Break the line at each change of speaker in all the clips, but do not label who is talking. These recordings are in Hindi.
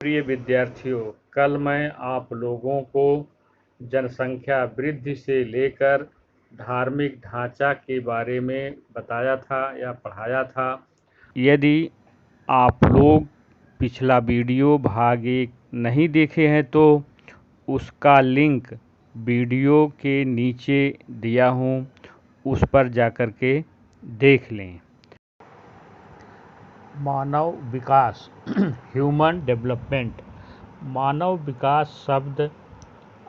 प्रिय विद्यार्थियों, कल मैं आप लोगों को जनसंख्या वृद्धि से लेकर धार्मिक ढांचा के बारे में बताया था या पढ़ाया था। यदि आप लोग पिछला वीडियो भाग 1 नहीं देखे हैं तो उसका लिंक वीडियो के नीचे दिया हूँ, उस पर जाकर के देख लें। मानव विकास ह्यूमन डेवलपमेंट। मानव विकास शब्द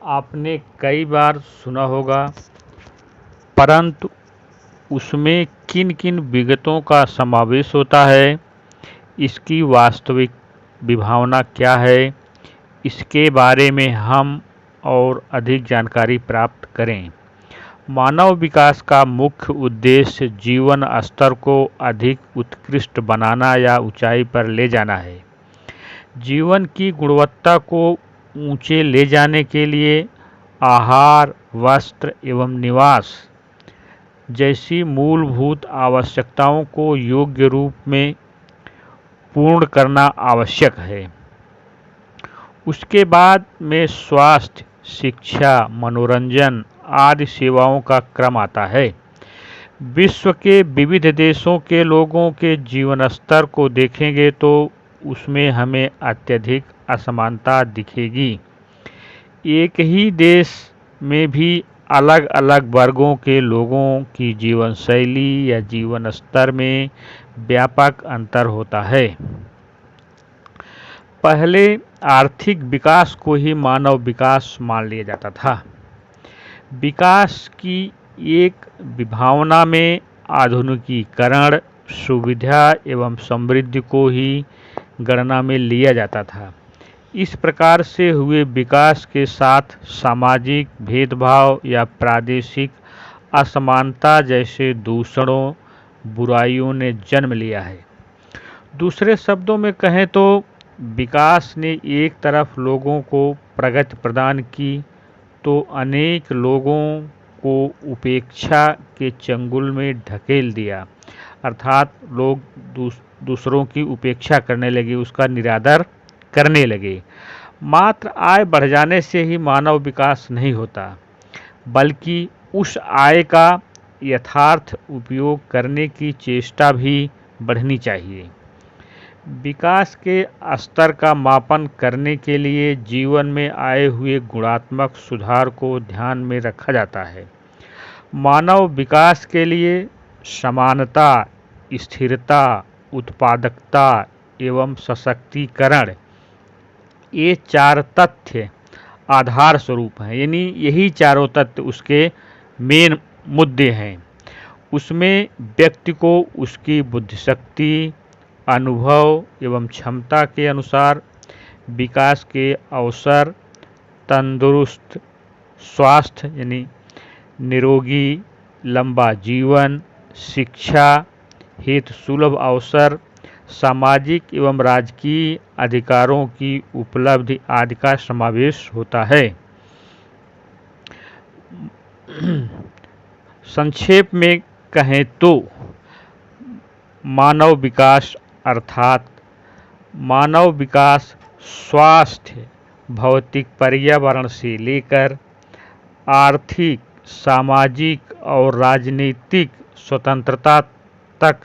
आपने कई बार सुना होगा, परंतु उसमें किन किन विगतों का समावेश होता है, इसकी वास्तविक विभावना क्या है, इसके बारे में हम और अधिक जानकारी प्राप्त करें। मानव विकास का मुख्य उद्देश्य जीवन स्तर को अधिक उत्कृष्ट बनाना या ऊंचाई पर ले जाना है। जीवन की गुणवत्ता को ऊंचे ले जाने के लिए आहार, वस्त्र एवं निवास जैसी मूलभूत आवश्यकताओं को योग्य रूप में पूर्ण करना आवश्यक है। उसके बाद में स्वास्थ्य, शिक्षा, मनोरंजन आदि सेवाओं का क्रम आता है। विश्व के विविध देशों के लोगों के जीवन स्तर को देखेंगे तो उसमें हमें अत्यधिक असमानता दिखेगी। एक ही देश में भी अलग अलग वर्गों के लोगों की जीवन शैली या जीवन स्तर में व्यापक अंतर होता है। पहले आर्थिक विकास को ही मानव विकास मान लिया जाता था। विकास की एक विभावना में आधुनिकीकरण, सुविधा एवं समृद्धि को ही गणना में लिया जाता था। इस प्रकार से हुए विकास के साथ सामाजिक भेदभाव या प्रादेशिक असमानता जैसे दूषणों, बुराइयों ने जन्म लिया है। दूसरे शब्दों में कहें तो विकास ने एक तरफ लोगों को प्रगति प्रदान की तो अनेक लोगों को उपेक्षा के चंगुल में ढकेल दिया, अर्थात लोग दूसरों की उपेक्षा करने लगे, उसका निरादर करने लगे। मात्र आय बढ़ जाने से ही मानव विकास नहीं होता, बल्कि उस आय का यथार्थ उपयोग करने की चेष्टा भी बढ़नी चाहिए। विकास के स्तर का मापन करने के लिए जीवन में आए हुए गुणात्मक सुधार को ध्यान में रखा जाता है। मानव विकास के लिए समानता, स्थिरता, उत्पादकता एवं सशक्तिकरण, ये 4 तथ्य आधार स्वरूप हैं। यानी यही चारों तथ्य उसके मेन मुद्दे हैं। उसमें व्यक्ति को उसकी बुद्धिशक्ति, अनुभव एवं क्षमता के अनुसार विकास के अवसर, तंदुरुस्त स्वास्थ्य यानी निरोगी लंबा जीवन, शिक्षा हेतु सुलभ अवसर, सामाजिक एवं राजकीय अधिकारों की उपलब्धि आदि का समावेश होता है। संक्षेप में कहें तो मानव विकास अर्थात मानव विकास स्वास्थ्य, भौतिक पर्यावरण से लेकर आर्थिक, सामाजिक और राजनीतिक स्वतंत्रता तक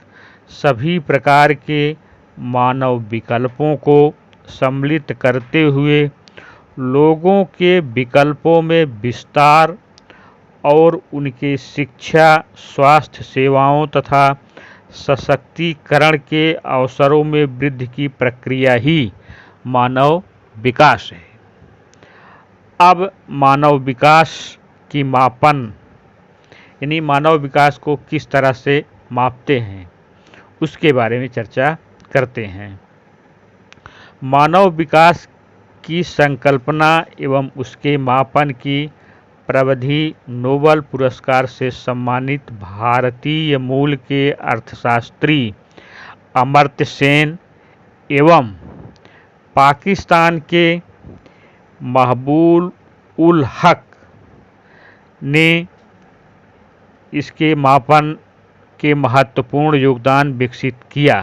सभी प्रकार के मानव विकल्पों को सम्मिलित करते हुए लोगों के विकल्पों में विस्तार और उनके शिक्षा, स्वास्थ्य सेवाओं तथा सशक्तिकरण के अवसरों में वृद्धि की प्रक्रिया ही मानव विकास है। अब मानव विकास की मापन यानी मानव विकास को किस तरह से मापते हैं, उसके बारे में चर्चा करते हैं। मानव विकास की संकल्पना एवं उसके मापन की प्रविधि नोबेल पुरस्कार से सम्मानित भारतीय मूल के अर्थशास्त्री अमर्त्य सेन एवं पाकिस्तान के महबूब उल हक ने इसके मापन के महत्वपूर्ण योगदान विकसित किया।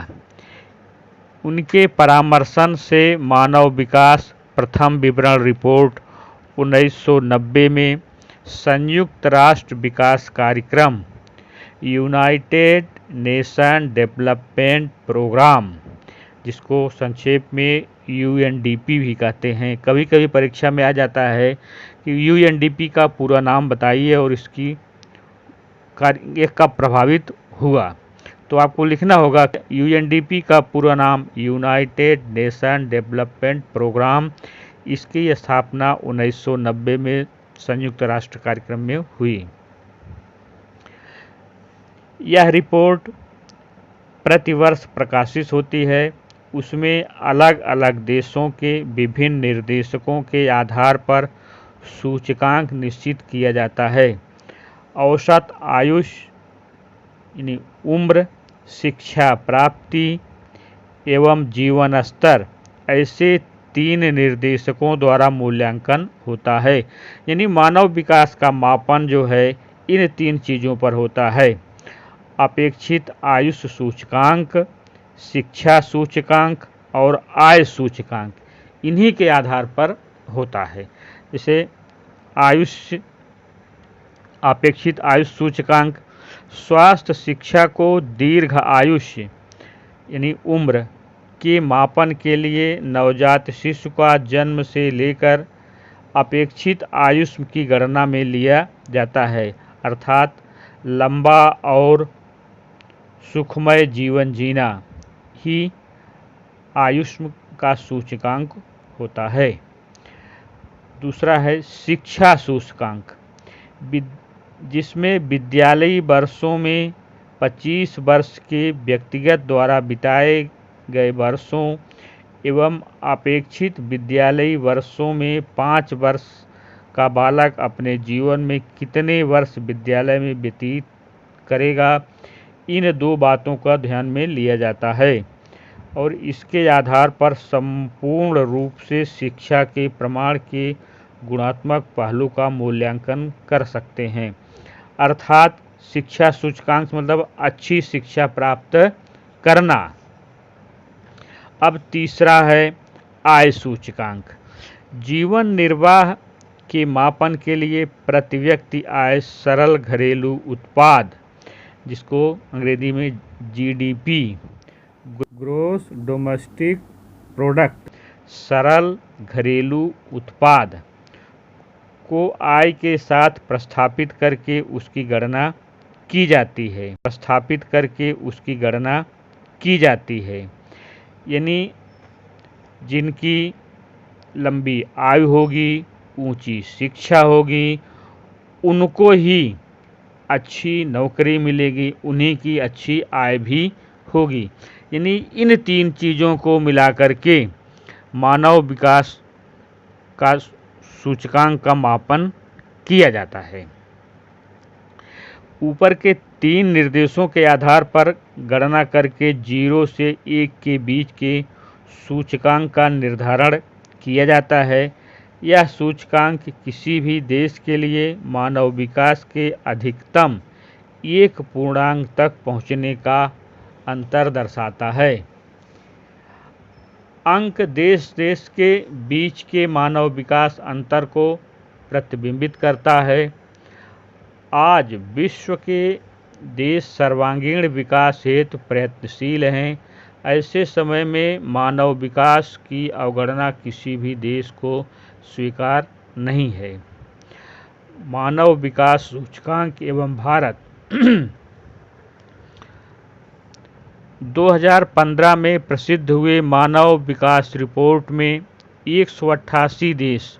उनके परामर्शन से मानव विकास प्रथम विवरण रिपोर्ट 1990 में संयुक्त राष्ट्र विकास कार्यक्रम यूनाइटेड नेशन डेवलपमेंट प्रोग्राम, जिसको संक्षेप में यूएनडीपी भी कहते हैं, कभी कभी परीक्षा में आ जाता है कि यूएनडीपी का पूरा नाम बताइए और इसकी कार्य कब प्रभावित हुआ, तो आपको लिखना होगा यूएनडीपी का पूरा नाम यूनाइटेड नेशन डेवलपमेंट प्रोग्राम। इसकी स्थापना 1990 में संयुक्त राष्ट्र कार्यक्रम में हुई। यह रिपोर्ट प्रतिवर्ष प्रकाशित होती है। उसमें अलग अलग देशों के विभिन्न निर्देशकों के आधार पर सूचकांक निश्चित किया जाता है। औसत आयुष यानी उम्र, शिक्षा प्राप्ति एवं जीवन स्तर, ऐसे 3 निर्देशकों द्वारा मूल्यांकन होता है। यानी मानव विकास का मापन जो है इन 3 चीज़ों पर होता है। अपेक्षित आयुष सूचकांक, शिक्षा सूचकांक और आय सूचकांक, इन्हीं के आधार पर होता है। जैसे अपेक्षित आयुष सूचकांक स्वास्थ्य शिक्षा को दीर्घ आयुष्य यानी उम्र के मापन के लिए नवजात शिशु का जन्म से लेकर अपेक्षित आयुष की गणना में लिया जाता है, अर्थात लंबा और सुखमय जीवन जीना ही आयुष का सूचकांक होता है। दूसरा है शिक्षा सूचकांक, जिसमें विद्यालयी वर्षों में 25 वर्ष के व्यक्तिगत द्वारा बिताए गए वर्षों एवं अपेक्षित विद्यालयी वर्षों में 5 वर्ष का बालक अपने जीवन में कितने वर्ष विद्यालय में व्यतीत करेगा, इन 2 बातों का ध्यान में लिया जाता है और इसके आधार पर संपूर्ण रूप से शिक्षा के प्रमाण के गुणात्मक पहलू का मूल्यांकन कर सकते हैं। अर्थात शिक्षा सूचकांक मतलब अच्छी शिक्षा प्राप्त करना। अब तीसरा है आय सूचकांक। जीवन निर्वाह के मापन के लिए प्रति व्यक्ति आय सरल घरेलू उत्पाद, जिसको अंग्रेजी में जीडीपी, ग्रोस डोमेस्टिक प्रोडक्ट, सरल घरेलू उत्पाद को आय के साथ प्रस्थापित करके उसकी गणना की जाती है। यानी जिनकी लंबी आयु होगी, ऊंची शिक्षा होगी, उनको ही अच्छी नौकरी मिलेगी, उन्हीं की अच्छी आय भी होगी। यानी इन 3 चीज़ों को मिलाकर के मानव विकास का सूचकांक का मापन किया जाता है। ऊपर के 3 निर्देशों के आधार पर गणना करके 0 से 1 के बीच के सूचकांक का निर्धारण किया जाता है। यह सूचकांक किसी भी देश के लिए मानव विकास के अधिकतम 1 पूर्णांक तक पहुंचने का अंतर दर्शाता है। अंक देश देश के बीच के मानव विकास अंतर को प्रतिबिंबित करता है। आज विश्व के देश सर्वांगीण विकास हेतु प्रयत्नशील हैं। ऐसे समय में मानव विकास की अवगणना किसी भी देश को स्वीकार नहीं है। मानव विकास सूचकांक एवं भारत 2015 में प्रसिद्ध हुए मानव विकास रिपोर्ट में 188 देश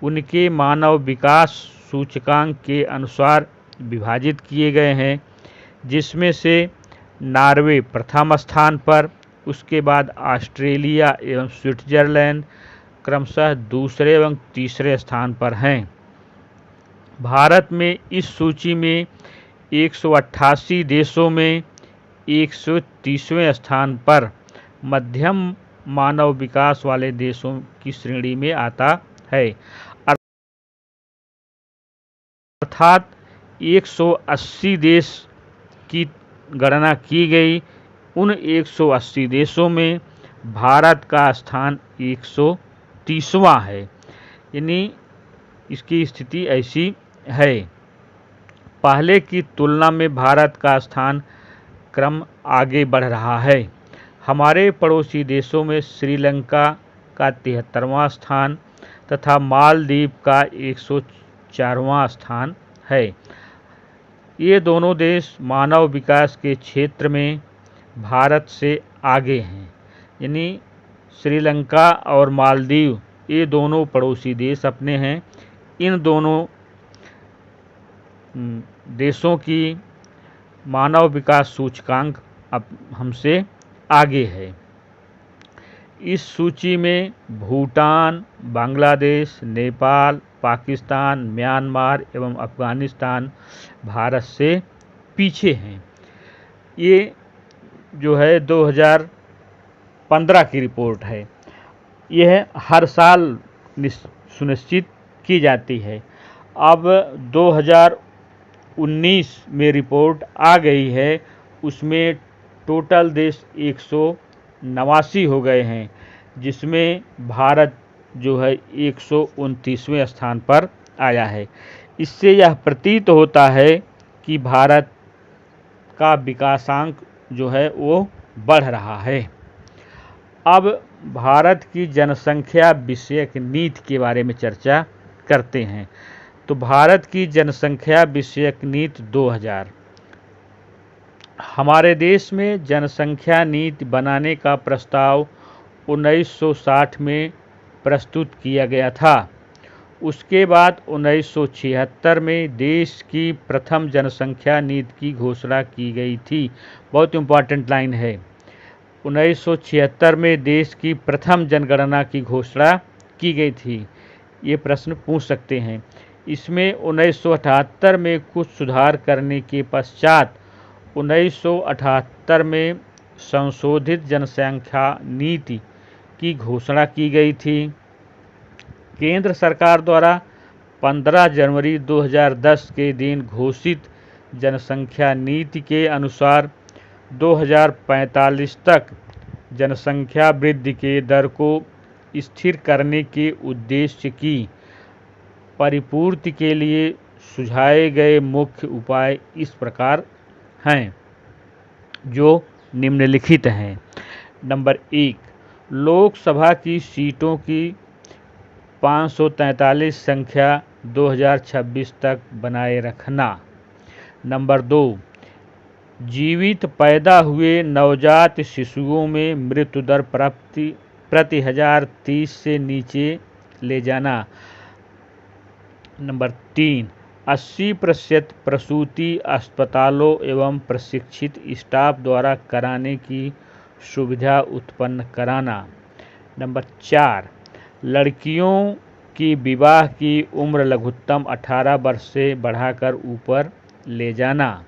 उनके मानव विकास सूचकांक के अनुसार विभाजित किए गए हैं, जिसमें से नॉर्वे प्रथम स्थान पर, उसके बाद ऑस्ट्रेलिया एवं स्विट्जरलैंड क्रमशः दूसरे एवं तीसरे स्थान पर हैं। भारत में इस सूची में 188 देशों में 130वें स्थान पर मध्यम मानव विकास वाले देशों की श्रेणी में आता है। अर्थात 180 देश की गणना की गई। उन 180 देशों में भारत का स्थान 130वां है, यानी इसकी स्थिति ऐसी है। पहले की तुलना में भारत का स्थान क्रम आगे बढ़ रहा है। हमारे पड़ोसी देशों में श्रीलंका का 73वां स्थान तथा मालदीव का 104वां स्थान है। ये दोनों देश मानव विकास के क्षेत्र में भारत से आगे हैं, यानी श्रीलंका और मालदीव ये दोनों पड़ोसी देश अपने हैं। इन दोनों देशों की मानव विकास सूचकांक अब हमसे आगे है। इस सूची में भूटान, बांग्लादेश, नेपाल, पाकिस्तान, म्यांमार एवं अफगानिस्तान भारत से पीछे हैं। ये जो है 2015 की रिपोर्ट है। यह हर साल सुनिश्चित की जाती है। अब 2019 में रिपोर्ट आ गई है, उसमें टोटल देश 189 हो गए हैं, जिसमें भारत जो है 129वें स्थान पर आया है। इससे यह प्रतीत होता है कि भारत का विकासांक जो है वो बढ़ रहा है। अब भारत की जनसंख्या विषयक नीति के बारे में चर्चा करते हैं। तो भारत की जनसंख्या विषयक नीति 2000। हमारे देश में जनसंख्या नीति बनाने का प्रस्ताव 1960 में प्रस्तुत किया गया था। उसके बाद 1976 में देश की प्रथम जनसंख्या नीति की घोषणा की गई थी। बहुत इम्पॉर्टेंट लाइन है। 1976 में देश की प्रथम जनगणना की घोषणा की गई थी। ये प्रश्न पूछ सकते हैं। इसमें 1978 में कुछ सुधार करने के पश्चात 1978 में संशोधित जनसंख्या नीति की घोषणा की गई थी। केंद्र सरकार द्वारा 15 जनवरी 2010 के दिन घोषित जनसंख्या नीति के अनुसार 2045 तक जनसंख्या वृद्धि के दर को स्थिर करने के उद्देश्य की परिपूर्ति के लिए सुझाए गए मुख्य उपाय इस प्रकार हैं, जो निम्नलिखित हैं। नंबर 1, लोकसभा की सीटों की 543 संख्या 2026 तक बनाए रखना। नंबर 2, जीवित पैदा हुए नवजात शिशुओं में मृत्यु दर प्रति 1030 से नीचे ले जाना। नंबर 3, 80% प्रसूति अस्पतालों एवं प्रशिक्षित स्टाफ द्वारा कराने की सुविधा उत्पन्न कराना। नंबर 4, लड़कियों की विवाह की उम्र लघुत्तम 18 वर्ष से बढ़ाकर ऊपर ले जाना।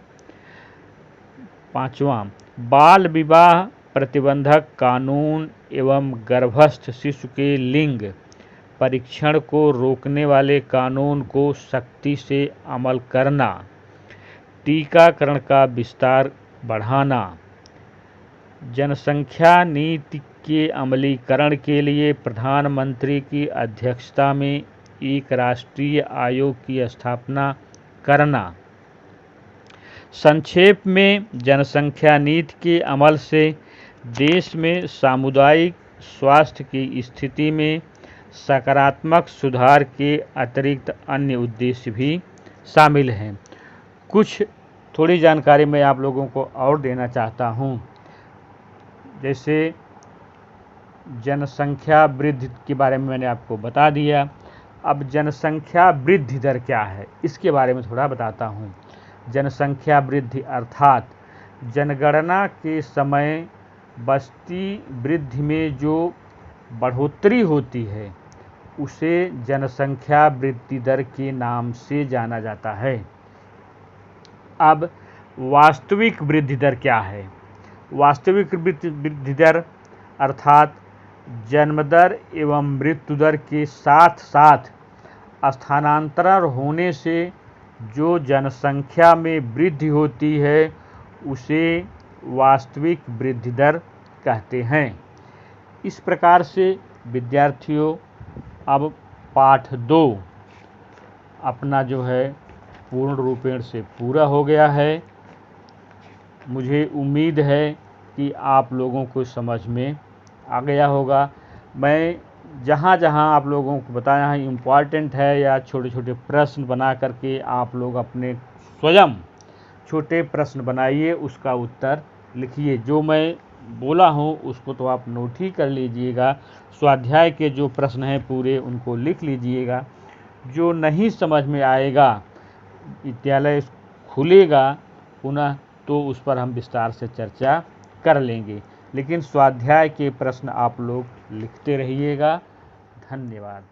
5वां, बाल विवाह प्रतिबंधक कानून एवं गर्भस्थ शिशु के लिंग परीक्षण को रोकने वाले कानून को सख्ती से अमल करना। टीकाकरण का विस्तार बढ़ाना। जनसंख्या नीति के अमलीकरण के लिए प्रधानमंत्री की अध्यक्षता में एक राष्ट्रीय आयोग की स्थापना करना। संक्षेप में, जनसंख्या नीति के अमल से देश में सामुदायिक स्वास्थ्य की स्थिति में सकारात्मक सुधार के अतिरिक्त अन्य उद्देश्य भी शामिल हैं। कुछ थोड़ी जानकारी मैं आप लोगों को और देना चाहता हूँ। जैसे जनसंख्या वृद्धि के बारे में मैंने आपको बता दिया। अब जनसंख्या वृद्धि दर क्या है, इसके बारे में थोड़ा बताता हूँ। जनसंख्या वृद्धि अर्थात जनगणना के समय बस्ती वृद्धि में जो बढ़ोतरी होती है उसे जनसंख्या वृद्धि दर के नाम से जाना जाता है। अब वास्तविक वृद्धि दर क्या है? वास्तविक वृद्धि दर अर्थात जन्म दर एवं मृत्यु दर के साथ साथ स्थानांतरण होने से जो जनसंख्या में वृद्धि होती है उसे वास्तविक वृद्धि दर कहते हैं। इस प्रकार से विद्यार्थियों अब पाठ 2 अपना जो है पूर्ण रूपेण से पूरा हो गया है। मुझे उम्मीद है कि आप लोगों को समझ में आ गया होगा। मैं जहाँ जहाँ आप लोगों को बताया है इम्पॉर्टेंट है या छोटे छोटे प्रश्न बना करके आप लोग अपने स्वयं छोटे प्रश्न बनाइए, उसका उत्तर लिखिए। जो मैं बोला हूँ उसको तो आप नोट ही कर लीजिएगा। स्वाध्याय के जो प्रश्न हैं पूरे उनको लिख लीजिएगा। जो नहीं समझ में आएगा, विद्यालय खुलेगा पुनः तो उस पर हम विस्तार से चर्चा कर लेंगे, लेकिन स्वाध्याय के प्रश्न आप लोग लिखते रहिएगा। धन्यवाद।